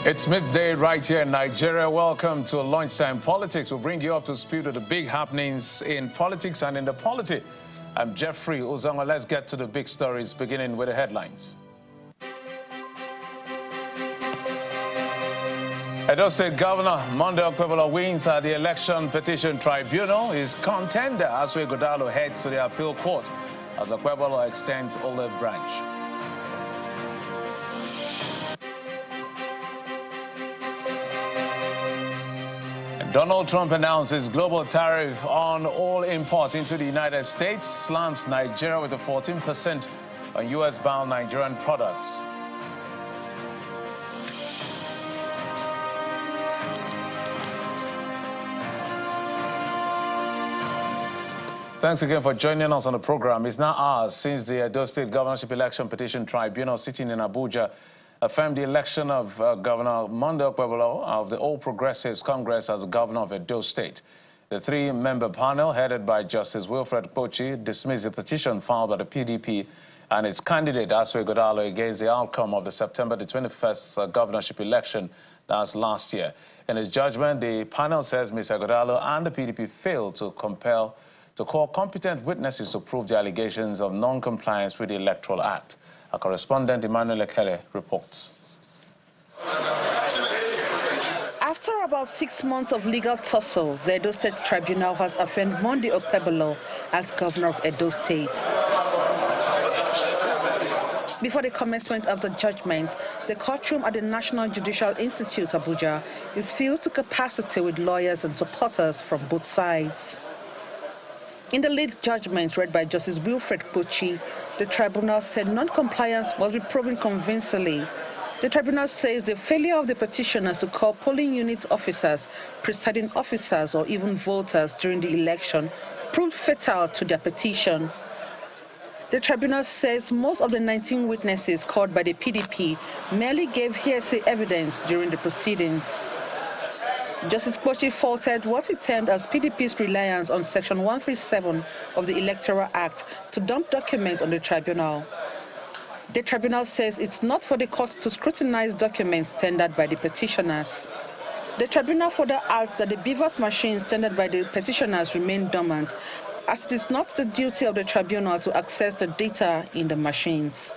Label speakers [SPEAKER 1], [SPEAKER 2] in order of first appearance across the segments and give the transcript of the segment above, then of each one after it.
[SPEAKER 1] It's midday right here in Nigeria. Welcome to Lunchtime Politics. We'll bring you up to speed with the big happenings in politics and in the polity. I'm Jeffrey Uzanga. Let's get to the big stories, beginning with the headlines. Edo State Governor Monday Okpebholo wins at the Election Petition Tribunal. His contender, Asue Godalo, heads to the appeal court as Okpebholo extends olive branch. Donald Trump announces global tariff on all imports into the United States, slams Nigeria with a 14% on U.S.-bound Nigerian products. Thanks again for joining us on the program. It's now hours since the Edo State Governorship Election Petition Tribunal sitting in Abuja affirmed the election of Governor Monday Okpebholo of the All Progressives Congress as governor of Edo State. The three-member panel, headed by Justice Wilfred Kpochi, dismissed the petition filed by the PDP and its candidate, Asue Godalo, against the outcome of the September the 21st governorship election, that's last year. In its judgment, the panel says Mr. Godalo and the PDP failed to call competent witnesses to prove the allegations of non-compliance with the Electoral Act. Our correspondent, Emmanuel Ekele, reports.
[SPEAKER 2] After about 6 months of legal tussle, the Edo State Tribunal has affirmed Monday Okpebholo as governor of Edo State. Before the commencement of the judgment, the courtroom at the National Judicial Institute, Abuja, is filled to capacity with lawyers and supporters from both sides. In the lead judgment read by Justice Wilfred Kpochi, the tribunal said non-compliance must be proven convincingly. The tribunal says the failure of the petitioners to call polling unit officers, presiding officers, or even voters during the election proved fatal to their petition. The tribunal says most of the 19 witnesses called by the PDP merely gave hearsay evidence during the proceedings. Justice Kpochi faulted what he termed as PDP's reliance on Section 137 of the Electoral Act to dump documents on the tribunal. The tribunal says it's not for the court to scrutinize documents tendered by the petitioners. The tribunal further adds that the BVAS machines tendered by the petitioners remain dormant, as it is not the duty of the tribunal to access the data in the machines.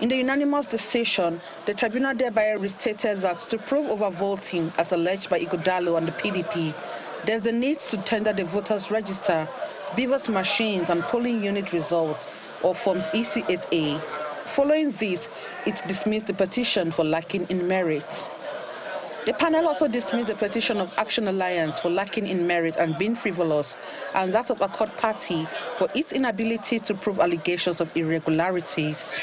[SPEAKER 2] In the unanimous decision, the tribunal thereby restated that to prove overvoting, as alleged by Godalo and the PDP, there's a need to tender the voters' register, BVAS machines, and polling unit results, or Forms EC8A. Following this, it dismissed the petition for lacking in merit. The panel also dismissed the petition of Action Alliance for lacking in merit and being frivolous, and that of Accord Party for its inability to prove allegations of irregularities.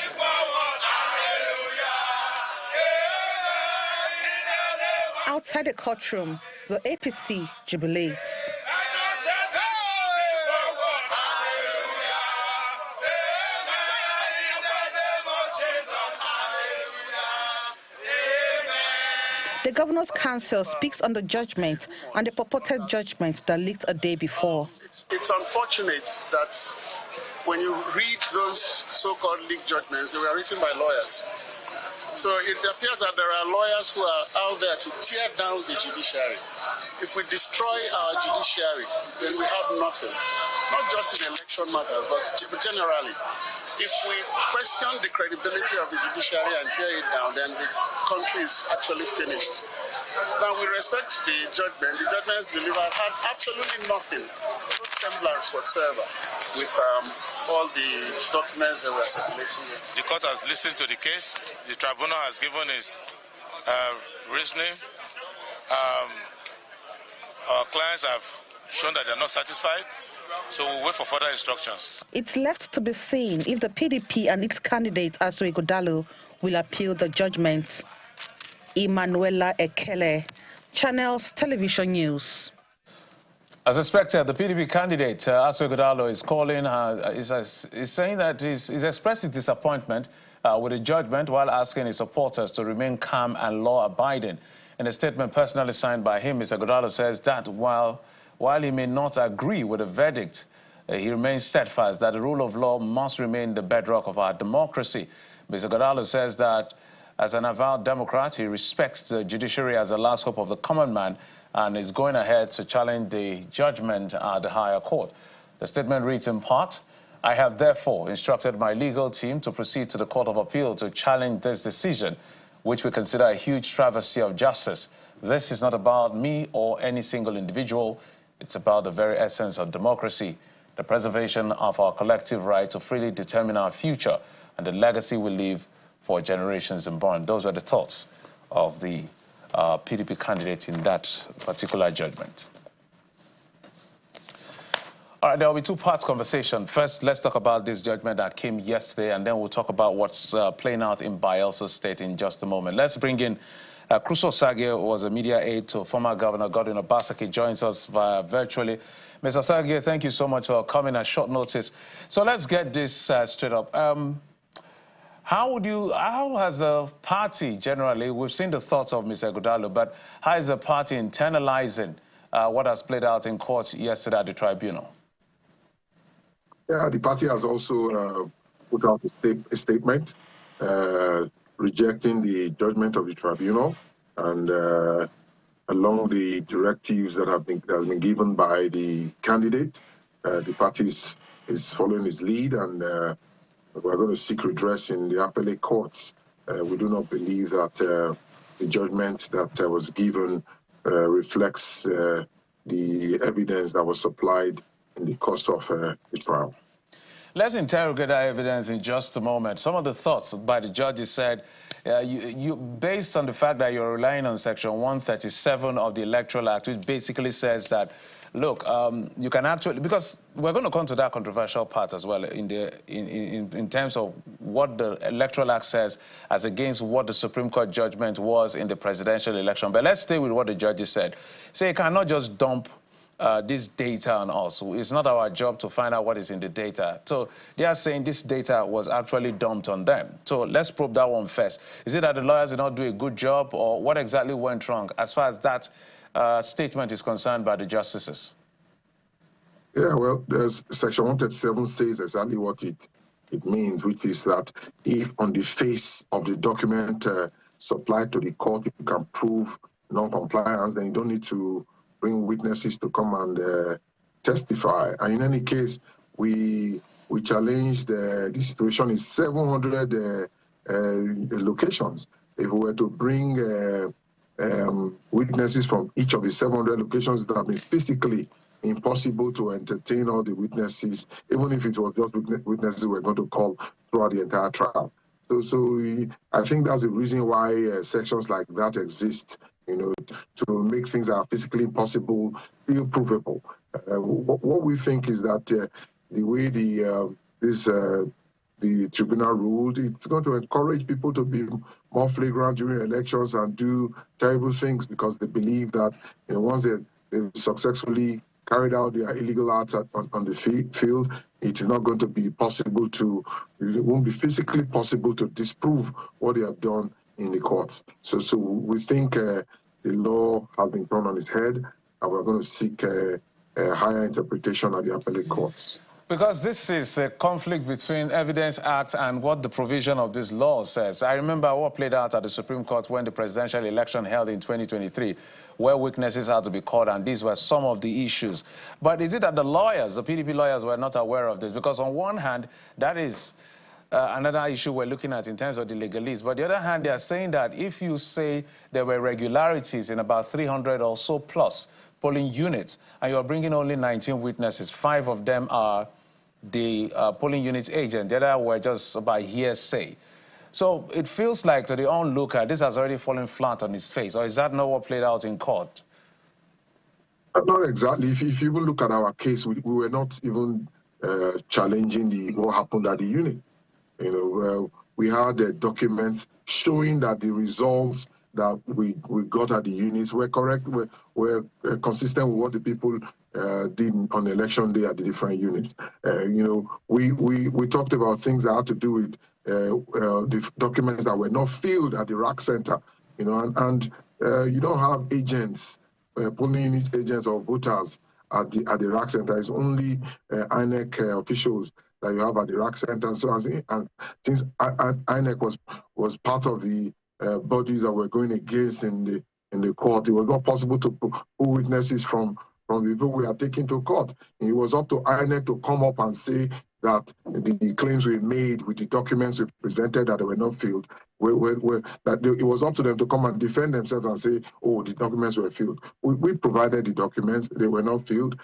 [SPEAKER 2] Outside the courtroom, the APC jubilates. The Governor's Council speaks on the judgment and the purported judgment that leaked a day before.
[SPEAKER 3] It's unfortunate that when you read those so-called leaked judgments, they were written by lawyers. So it appears that there are lawyers who are out there to tear down the judiciary. If we destroy our judiciary, then we have nothing. Not just in election matters, but generally. If we question the credibility of the judiciary and tear it down, then the country is actually finished. Now, we respect the judgment. The judgments delivered had absolutely nothing, no semblance whatsoever with all the documents that were circulating yesterday.
[SPEAKER 4] The court has listened to the case. The tribunal has given its reasoning. Our clients have shown that they're not satisfied, so we'll wait for further instructions.
[SPEAKER 2] It's left to be seen if the PDP and its candidate, Asue Godalo, will appeal the judgment. Emanuela Ekele, Channels Television News.
[SPEAKER 1] As expected, the PDP candidate, Asue Godalo, is calling, is saying that he's expressed his disappointment with the judgment while asking his supporters to remain calm and law-abiding. In a statement personally signed by him, Mr. Godalo says that while he may not agree with the verdict, he remains steadfast that the rule of law must remain the bedrock of our democracy. Mr. Godalo says that As an avowed Democrat, he respects the judiciary as the last hope of the common man and is going ahead to challenge the judgment at the higher court. The statement reads in part, "I have therefore instructed my legal team to proceed to the Court of Appeal to challenge this decision, which we consider a huge travesty of justice. This is not about me or any single individual. It's about the very essence of democracy, the preservation of our collective right to freely determine our future and the legacy we leave for generations unborn." Those were the thoughts of the PDP candidate in that particular judgment. All right, there will be two-part conversation. First, let's talk about this judgment that came yesterday, and then we'll talk about what's playing out in Bayelsa State in just a moment. Let's bring in Crusoe Sage, who was a media aide to former Governor Godwin Obaseki, joins us via virtually. Mr. Sage, thank you so much for coming at short notice. So let's get this straight up. How has the party generally, we've seen the thoughts of Mr. Godalo, but how is the party internalizing what has played out in court yesterday at the tribunal?
[SPEAKER 5] Yeah, the party has also put out a statement rejecting the judgment of the tribunal and along the directives that have been given by the candidate. The party is following his lead, and we're going to seek redress in the appellate courts. We do not believe that the judgment that was given reflects the evidence that was supplied in the course of the trial.
[SPEAKER 1] Let's interrogate that evidence in just a moment. Some of the thoughts by the judges said, based on the fact that you're relying on Section 137 of the Electoral Act, which basically says that, look, you can actually, because we're going to come to that controversial part as well in terms of what the Electoral Act says as against what the Supreme Court judgment was in the presidential election. But let's stay with what the judges said. So you cannot just dump this data on us. It's not our job to find out what is in the data. So they are saying this data was actually dumped on them. So let's probe that one first. Is it that the lawyers did not do a good job, or what exactly went wrong as far as that statement is concerned by the justices?
[SPEAKER 5] Yeah, well, there's Section 137 says exactly what it means, which is that if on the face of the document supplied to the court, you can prove non-compliance, then you don't need to bring witnesses to come and testify. And in any case, we challenged the situation in 700 locations. If we were to bring witnesses from each of the 700 locations, it would have been physically impossible to entertain all the witnesses, even if it was just witnesses we're going to call throughout the entire trial. I think that's the reason why sections like that exist, to make things that are physically impossible feel provable. What we think is that the way the tribunal ruled, it's going to encourage people to be more flagrant during elections and do terrible things, because they believe that once they've successfully carried out their illegal acts on the field, it is not going to be possible it won't be physically possible to disprove what they have done in the courts. So we think the law has been thrown on its head, and we're going to seek a higher interpretation at the appellate courts.
[SPEAKER 1] Because this is a conflict between Evidence Act and what the provision of this law says. I remember what played out at the Supreme Court when the presidential election held in 2023, where witnesses had to be called, and these were some of the issues. But is it that the lawyers, the PDP lawyers, were not aware of this? Because on one hand, that is another issue we're looking at in terms of the legalese. But on the other hand, they are saying that if you say there were irregularities in about 300 or so plus polling units, and you're bringing only 19 witnesses, 5 of them are the polling unit agent, the other were just by hearsay. So it feels like to the onlooker, this has already fallen flat on its face, or is that not what played out in court?
[SPEAKER 5] Not exactly. If you even look at our case, we were not even challenging what happened at the unit. We had documents showing that the results that we got at the units were correct, were consistent with what the people did on election day at the different units. We talked about things that had to do with the documents that were not filled at the rack center, and you don't have agents, polling unit agents or voters at the rack center. It's only INEC officials that you have at the rack center. So since INEC was part of the bodies that were going against in the court. It was not possible to pull witnesses from the people we are taking to court. It was up to INEC to come up and say that the claims we made with the documents we presented that they were not filled, it was up to them to come and defend themselves and say, oh, the documents were filled. We provided the documents, they were not filled.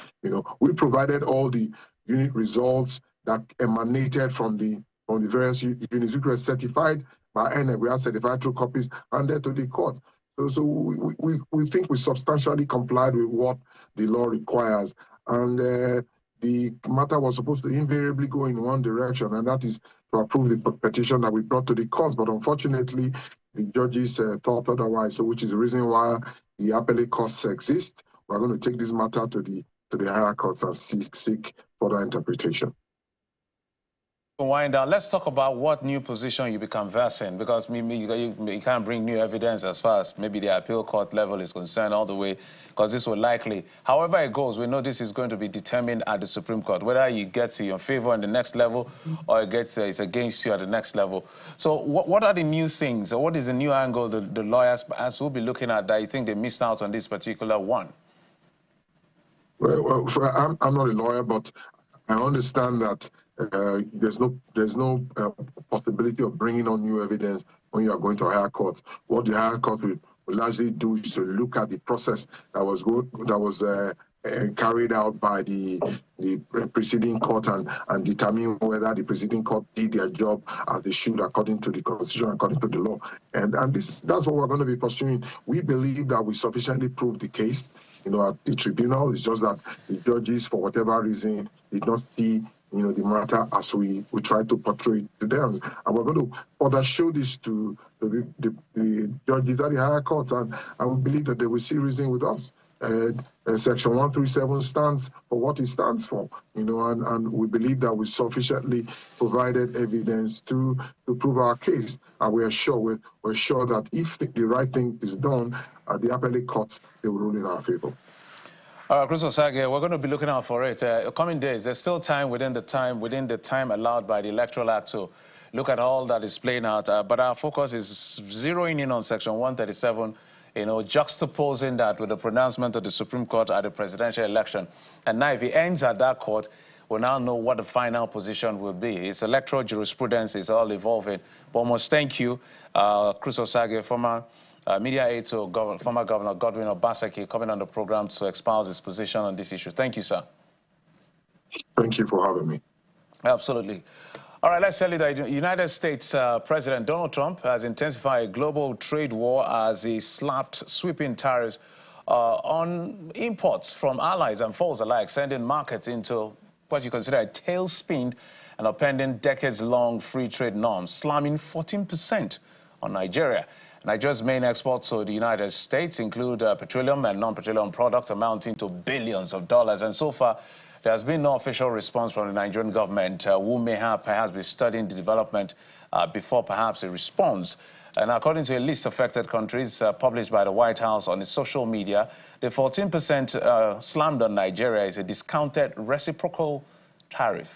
[SPEAKER 5] We provided all the unit results that emanated from the various units which were certified by INEC. We had certified true copies handed to the court. So we think we substantially complied with what the law requires. And the matter was supposed to invariably go in one direction, and that is to approve the petition that we brought to the court. But unfortunately, the judges thought otherwise, so which is the reason why the appellate courts exist. We're going to take this matter to the higher courts and seek further interpretation.
[SPEAKER 1] Wind down. Let's talk about what new position you be conversing, because you can't bring new evidence as far as maybe the appeal court level is concerned all the way, because this will likely, however it goes, we know this is going to be determined at the Supreme Court, whether you get to your favor in the next level or it's against you at the next level. So what are the new things, or what is the new angle the lawyers will be looking at that you think they missed out on this particular one?
[SPEAKER 5] Well, I'm not a lawyer, but I understand that there's no possibility of bringing on new evidence when you are going to a higher court. What the higher court will largely do is to look at the process that was carried out by the preceding court and determine whether the preceding court did their job as they should according to the Constitution, according to the law. And that's what we're going to be pursuing. We believe that we sufficiently proved the case, at the tribunal. It's just that the judges, for whatever reason, did not see the matter as we tried to portray it to them. And we're going to further show this to the judges at the higher courts, and we believe that they will see reason with us. Section 137 stands for what it stands for, and we believe that we sufficiently provided evidence to prove our case. And we're sure that if the right thing is done at the appellate courts, they will rule in our favor.
[SPEAKER 1] Chris Osage, we're going to be looking out for it. Coming days, there's still time within the time allowed by the Electoral Act to look at all that is playing out. But our focus is zeroing in on Section 137, juxtaposing that with the pronouncement of the Supreme Court at the presidential election. And now, if it ends at that court, we'll now know what the final position will be. It's electoral jurisprudence, it's all evolving. But must thank you, Chris Osage, former media aide to former Governor Godwin Obaseki, coming on the program to espouse his position on this issue. Thank you, sir.
[SPEAKER 5] Thank you for having me.
[SPEAKER 1] Absolutely. All right, let's tell you that the United States President Donald Trump has intensified a global trade war as he slapped sweeping tariffs on imports from allies and foes alike, sending markets into what you consider a tailspin and upending decades-long free trade norms, slamming 14% on Nigeria. Nigeria's main exports to the United States include petroleum and non-petroleum products amounting to billions of dollars. And so far, there has been no official response from the Nigerian government, who may have perhaps been studying the development before perhaps it responds. And according to a list of affected countries published by the White House on its social media, the 14% slammed on Nigeria is a discounted reciprocal tariff,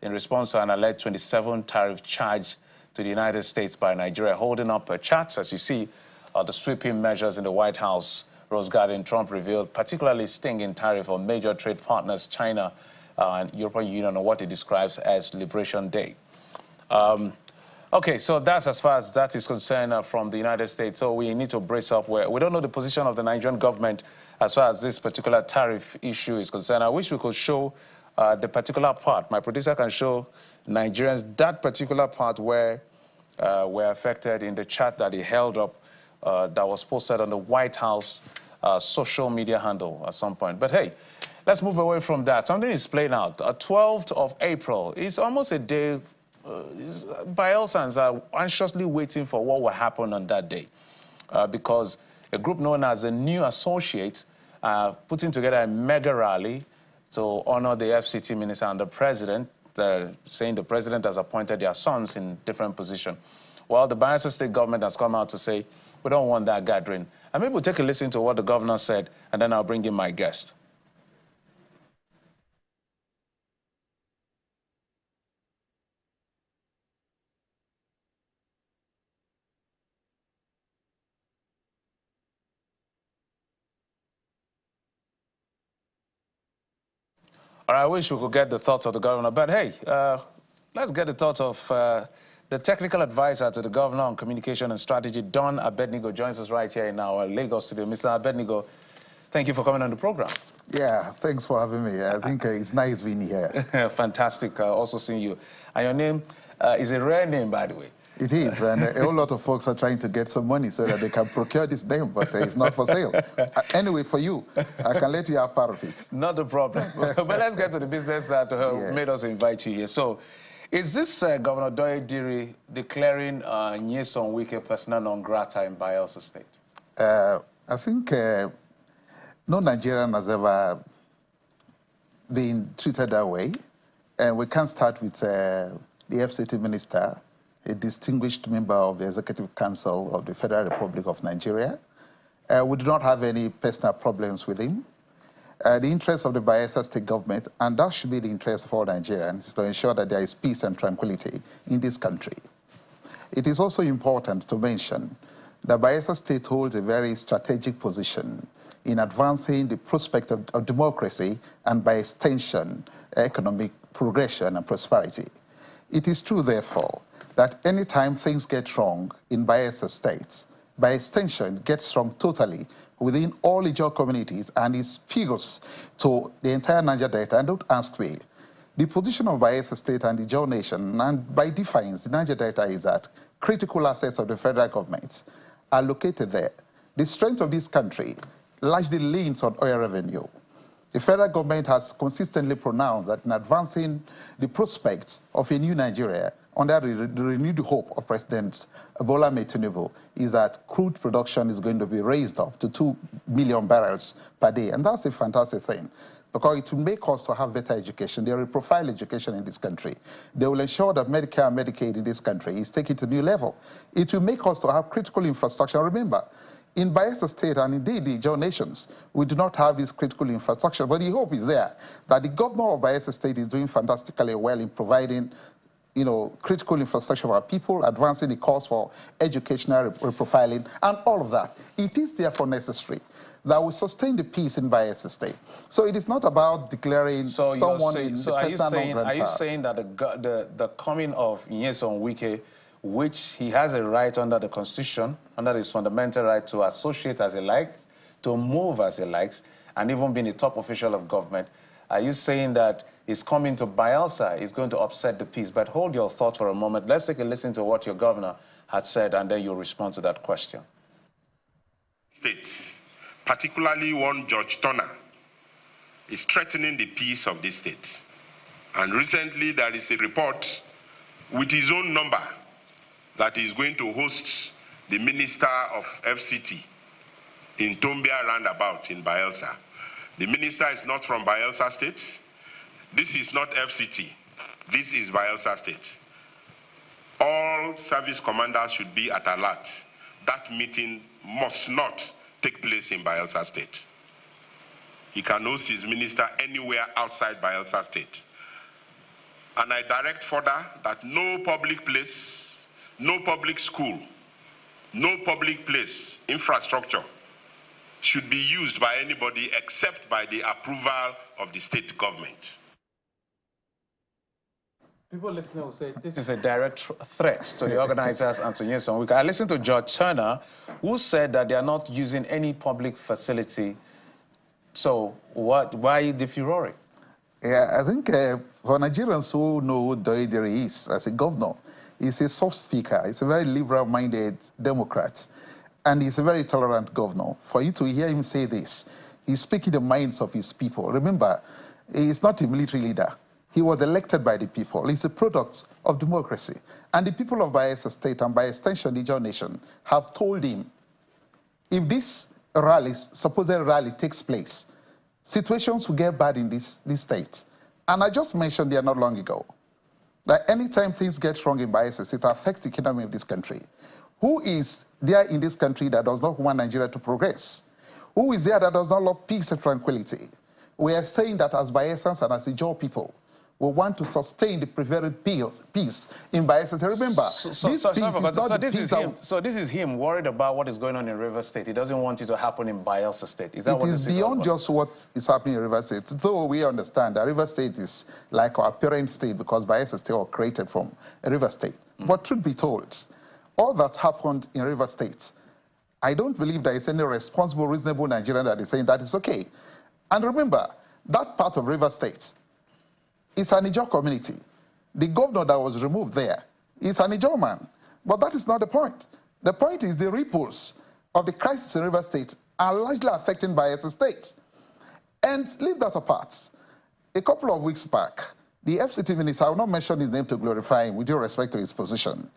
[SPEAKER 1] in response to an alleged 27 tariff charge to the United States by Nigeria. Holding up charts, as you see, the sweeping measures in the White House Rose Garden, Trump revealed particularly stinging tariff on major trade partners, China and European Union, on what he describes as Liberation Day. Okay, so that's as far as that is concerned from the United States. So we need to brace up. We don't know the position of the Nigerian government as far as this particular tariff issue is concerned. I wish we could show the particular part. My producer can show Nigerians that particular part where were affected in the chart that he held up that was posted on the White House social media handle at some point. But hey, let's move away from that. Something is playing out. 12th of April is almost a day. Bayelsans are anxiously waiting for what will happen on that day because a group known as the New Associates putting together a mega rally to honor the FCT minister and the president, saying the president has appointed their sons in different positions. Well, the Bayelsa state government has come out to say, we don't want that gathering. And maybe we'll take a listen to what the governor said, and then I'll bring in my guest. I wish we could get the thoughts of the governor, but hey, let's get the thoughts of the technical advisor to the governor on communication and strategy, Don Abednego, joins us right here in our Lagos studio. Mr. Abednego, thank you for coming on the program.
[SPEAKER 6] Yeah, thanks for having me. I think it's nice being here.
[SPEAKER 1] Fantastic, also seeing you. And your name is a rare name, by the way.
[SPEAKER 6] It is, and a whole lot of folks are trying to get some money so that they can procure this name, but it's not for sale. Anyway, for you, I can let you have part of it.
[SPEAKER 1] Not a problem. But let's get to the business that made us invite you here. So, is this Governor Aide declaring Nyesom Wike persona non grata in Bayelsa State?
[SPEAKER 6] I think no Nigerian has ever been treated that way. And we can start with the FCT minister, a distinguished member of the Executive Council of the Federal Republic of Nigeria. We do not have any personal problems with him. The interest of the Bayelsa state government, and that should be the interest of all Nigerians, is to ensure that there is peace and tranquility in this country. It is also important to mention that Bayelsa state holds a very strategic position in advancing the prospect of democracy and, by extension, economic progression and prosperity. It is true, therefore, that any time things get wrong in Bayelsa states, by extension, it gets wrong totally within all Ijaw communities and it speaks to the entire Niger Delta. And don't ask me. The position of Bayelsa state and the Ijaw nation, and by defiance, the Niger Delta, is that critical assets of the federal government are located there. The strength of this country largely leans on oil revenue. The federal government has consistently pronounced that in advancing the prospects of a new Nigeria under the renewed hope of President Bola Ahmed Tinubu is that crude production is going to be raised up to 2 million barrels per day. And that's a fantastic thing, because it will make us to have better education. They will profile education in this country. They will ensure that Medicare and Medicaid in this country is taken to a new level. It will make us to have critical infrastructure. Remember, in Bayelsa state and indeed the Ijaw nations, we do not have this critical infrastructure, but the hope is there that the governor of Bayelsa state is doing fantastically well in providing critical infrastructure for our people, advancing the cause for educational reprofiling, and all of that. It is therefore necessary that we sustain the peace in Bayelsa state. So it is not about declaring someone in the persona non grata.
[SPEAKER 1] Are you saying that the coming of Nyesom Wike, which he has a right under the Constitution, under his fundamental right to associate as he likes, to move as he likes, and even being a top official of government, are you saying that his coming to Bayelsa is going to upset the peace? But hold your thought for a moment. Let's take a listen to what your governor had said, and then you'll respond to that question.
[SPEAKER 7] States, particularly one George Turner, is threatening the peace of this state. And recently there is a report with his own number that is going to host the Minister of FCT in Tombia roundabout in Bayelsa. The minister is not from Bayelsa state. This is not FCT. This is Bayelsa state. All service commanders should be at alert. That meeting must not take place in Bayelsa state. He can host his minister anywhere outside Bayelsa state. And I direct further that no public place, no public school, no public place, infrastructure, should be used by anybody except by the approval of the state government.
[SPEAKER 1] People listening will say this is a direct threat to the organizers and to Nyesom Wike. I listened to George Turner, who said that they are not using any public facility. So why the furore?
[SPEAKER 6] Yeah, I think for Nigerians who know who Aide is as a governor, he's a soft speaker. He's a very liberal-minded Democrat. And he's a very tolerant governor. For you to hear him say this, he's speaking the minds of his people. Remember, he's not a military leader. He was elected by the people. He's a product of democracy. And the people of Bayelsa state, and by extension the Ijaw nation, have told him, if this rally, supposed rally takes place, situations will get bad in this state. And I just mentioned there not long ago that anytime things get wrong in Bayelsa, it affects the economy of this country. Who is there in this country that does not want Nigeria to progress? Who is there that does not love peace and tranquility? We are saying that as Bayelsans and as Ijaw people, we want to sustain the prevailing peace in Bayelsa. Remember,
[SPEAKER 1] this is him worried about what is going on in River State. He doesn't want it to happen in Bayelsa State. Is that what
[SPEAKER 6] it is beyond just what is happening in River State. Though we understand that River State is like our parent state because Bayelsa State was created from River State. But truth be told, all that happened in River State, I don't believe there is any responsible, reasonable Nigerian that is saying that is okay. And remember, that part of River State is an Ijaw community. The governor that was removed there is an Ijaw man. But that is not the point. The point is the ripples of the crisis in River State are largely affecting Bayelsa State. And leave that apart. A couple of weeks back, the FCT minister, I will not mention his name to glorify him with due respect to his position,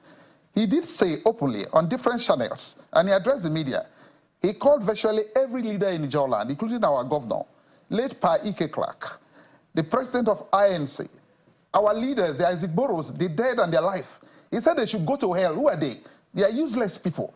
[SPEAKER 6] he did say openly on different channels, and he addressed the media, he called virtually every leader in Ijaw land, including our governor, late Pa Ike Clark, the president of INC, our leaders, the Isaac Burrows, the dead and their life. He said they should go to hell. Who are they? They are useless people.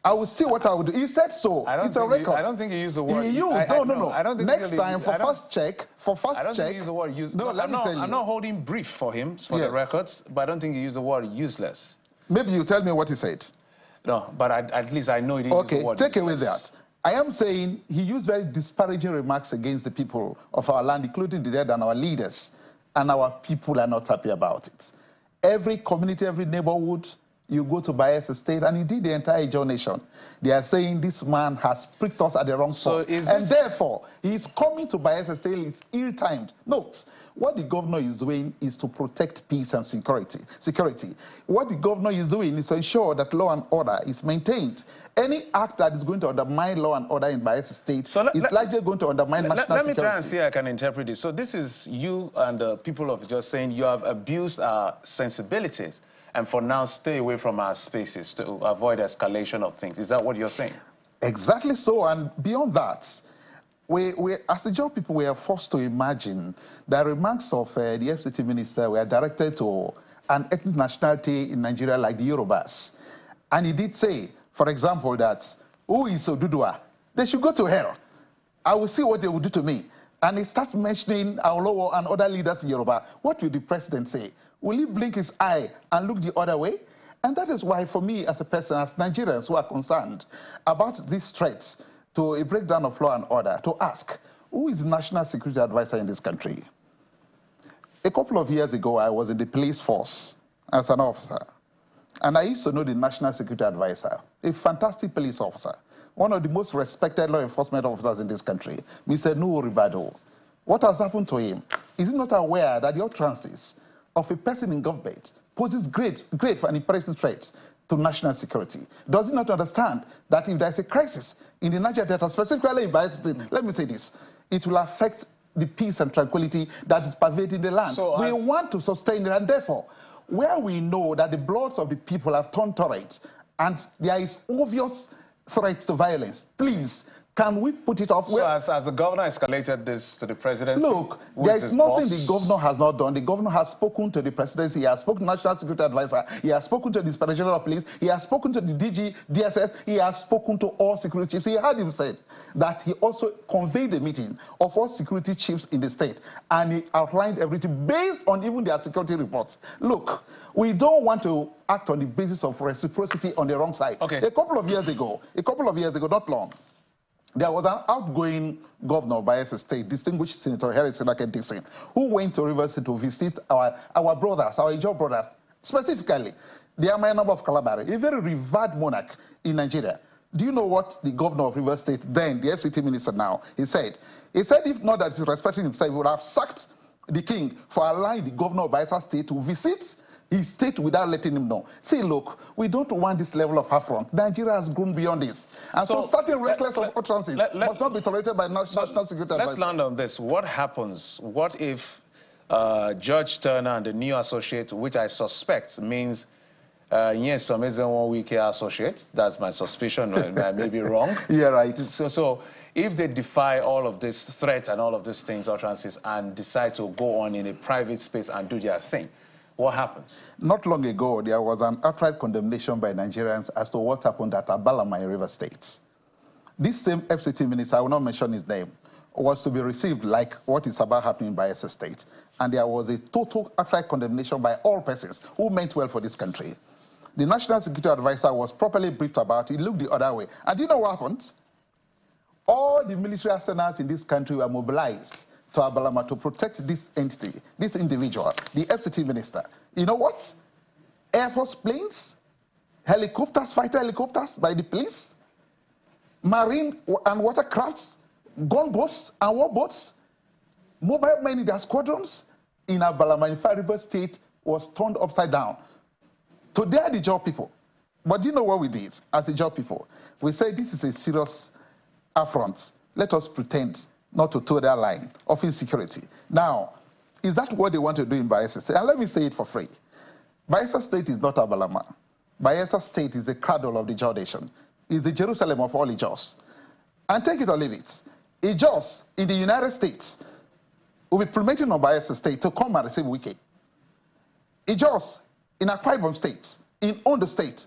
[SPEAKER 6] I will see what I will do. He said so. It's a record.
[SPEAKER 1] I don't think he used the word.
[SPEAKER 6] He used, no.
[SPEAKER 1] I don't think
[SPEAKER 6] next time, for fast check,
[SPEAKER 1] I don't think he used the word useless.
[SPEAKER 6] No, let me tell you.
[SPEAKER 1] I'm not holding brief for him, for the records, but I don't think he used the word useless.
[SPEAKER 6] Maybe you tell me what he said.
[SPEAKER 1] No, but at least I know he didn't use the word
[SPEAKER 6] take
[SPEAKER 1] useless.
[SPEAKER 6] Away that. I am saying he used very disparaging remarks against the people of our land, including the dead and our leaders, and our people are not happy about it. Every community, every neighborhood, you go to Bayelsa State, and indeed the entire Ijaw nation, they are saying this man has pricked us at the wrong spot. And therefore, he is coming to Bayelsa State, it's ill-timed. Note, what the governor is doing is to protect peace and security. What the governor is doing is to ensure that law and order is maintained. Any act that is going to undermine law and order in Bayelsa State is likely going to undermine national security.
[SPEAKER 1] Let me try and see if I can interpret this. So this is you and the people of just saying you have abused our sensibilities, and for now stay away from our spaces to avoid escalation of things. Is that what you're saying?
[SPEAKER 6] Exactly so, and beyond that, as the Ijaw people, we are forced to imagine the remarks of the FCT minister were directed to an ethnic nationality in Nigeria like the Yorubas. And he did say, for example, that, who is Odudua? They should go to hell. I will see what they will do to me. And he starts mentioning Awolowo and other leaders in Yoruba. What will the president say? Will he blink his eye and look the other way? And that is why, for me as a person, as Nigerians who are concerned about these threats to a breakdown of law and order, to ask, who is the national security advisor in this country? A couple of years ago, I was in the police force as an officer. And I used to know the national security advisor, a fantastic police officer, one of the most respected law enforcement officers in this country, Mr. Nuhu Ribado. What has happened to him? Is he not aware that the utterances of a person in government poses grave and imperative threats to national security? Does he not understand that if there is a crisis in the Niger Delta, specifically in Bayelsa State, let me say this, it will affect the peace and tranquility that is pervading the land. So we want to sustain it, and therefore, where we know that the bloods of the people have turned torrent and there is obvious threats to violence, please, can we put it off?
[SPEAKER 1] So as the governor escalated this to the presidency?
[SPEAKER 6] Look, there is nothing the governor has not done. The governor has spoken to the presidency, he has spoken to the National Security Advisor, he has spoken to the Inspector General of Police, he has spoken to the DG, DSS, he has spoken to all security chiefs. He had him said that he also convened a meeting of all security chiefs in the state, and he outlined everything based on even their security reports. Look, we don't want to act on the basis of reciprocity on the wrong side.
[SPEAKER 1] Okay.
[SPEAKER 6] A couple of years ago, not long, there was an outgoing governor of Bayelsa State, distinguished Senator Harry Senake Dixon, who went to Rivers to visit our brothers, our Ijaw brothers, specifically the Amayana of Kalabari, a very revered monarch in Nigeria. Do you know what the governor of Rivers State, then the FCT minister now, he said? He said if not that he's respecting himself, he would have sacked the king for allowing the governor of Bayelsa State to visit his state without letting him know. See, look, we don't want this level of affront. Nigeria has grown beyond this. And so starting reckless utterances must not be tolerated by national security advisor.
[SPEAKER 1] Let's land on this. What happens? What if Judge Turner and the new associate, which I suspect means yes, some is one Wike associate. That's my suspicion. I may be wrong.
[SPEAKER 6] Yeah, right.
[SPEAKER 1] So if they defy all of these threats and all of these things, utterances, and decide to go on in a private space and do their thing, what happens?
[SPEAKER 6] Not long ago, there was an outright condemnation by Nigerians as to what happened at Abalama in River State. This same FCT minister, I will not mention his name, was to be received like what is about happening in Bayelsa State. And there was a total outright condemnation by all persons who meant well for this country. The National Security Advisor was properly briefed about it. He looked the other way. And do you know what happened? All the military arsenals in this country were mobilized to Abalama to protect this entity, this individual, the FCT minister. You know what? Air Force planes, helicopters, fighter helicopters by the police, marine and watercrafts, gunboats and warboats, mobile men in their squadrons in Abalama in Far River State was turned upside down to dare the job people. But do you know what we did as the job people? We said this is a serious affront. Let us pretend not to toe their line of insecurity. Now, is that what they want to do in Bayelsa State? And let me say it for free. Bayelsa State is not Abalama. Bayelsa State is the cradle of the Ijaw nation. It's the Jerusalem of all Ijaws. And take it or leave it. Ijaws in the United States will be permitting on Bayelsa State to come and receive Wike. Ijaws in Akwa Ibom State, in Ondo State,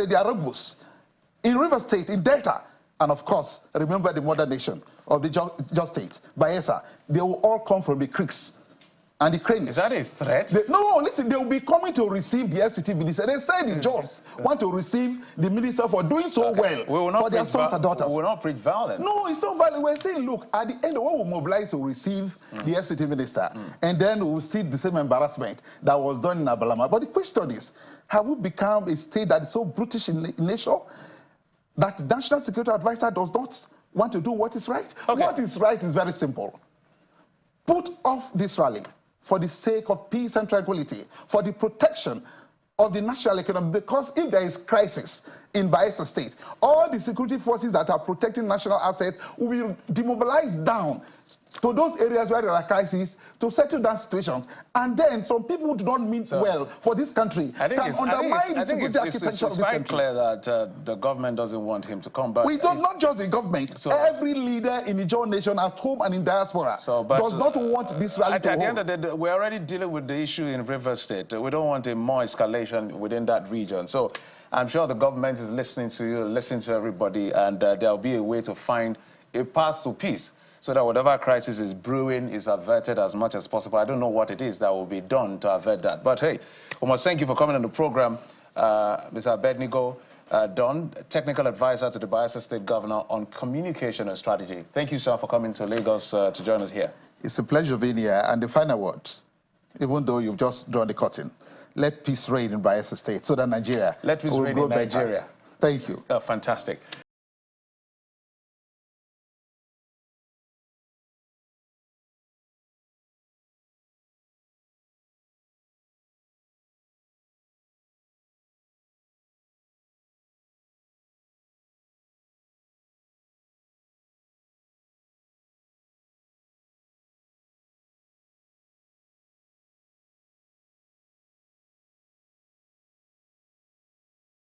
[SPEAKER 6] there are Rogbos. In River State, in Delta, and of course, remember the mother nation of the Ijaw State, Bayelsa, they will all come from the creeks and the cranes.
[SPEAKER 1] Is that a threat?
[SPEAKER 6] No, listen, they will be coming to receive the FCT minister. They say the Ijaws want to receive the minister for doing so well for their sons and daughters.
[SPEAKER 1] We will not preach violence.
[SPEAKER 6] No, it's not violent. We're saying, look, at the end, we will mobilize to receive the FCT minister, and then we will see the same embarrassment that was done in Abalama. But the question is, have we become a state that is so brutish in nature that the National Security Advisor does not want to do what is right? Okay. What is right is very simple. Put off this rally for the sake of peace and tranquility, for the protection of the national economy, because if there is crisis in Bayelsa State, all the security forces that are protecting national assets will be demobilized down to those areas where there are crises to settle down situations. And then some people who do not mean well for this country can undermine the security architecture of this country.
[SPEAKER 1] It's quite clear that the government doesn't want him to come back.
[SPEAKER 6] We don't, not just the government. Every leader in the Ijaw nation at home and in diaspora does not want this rally to hold.
[SPEAKER 1] At the end of the day, we're already dealing with the issue in River State. We don't want a more escalation within that region. So I'm sure the government is listening to you, listening to everybody, and there'll be a way to find a path to peace, so that whatever crisis is brewing is averted as much as possible. I don't know what it is that will be done to avert that. But hey, we must thank you for coming on the program, Mr. Abednego Don, technical advisor to the Bayelsa State Governor on communication and strategy. Thank you, sir, for coming to Lagos to join us here.
[SPEAKER 6] It's a pleasure being here. And the final word, even though you've just drawn the curtain, let peace reign in Bayelsa State so that Nigeria
[SPEAKER 1] let peace reign in Nigeria.
[SPEAKER 6] Thank you.
[SPEAKER 1] Fantastic.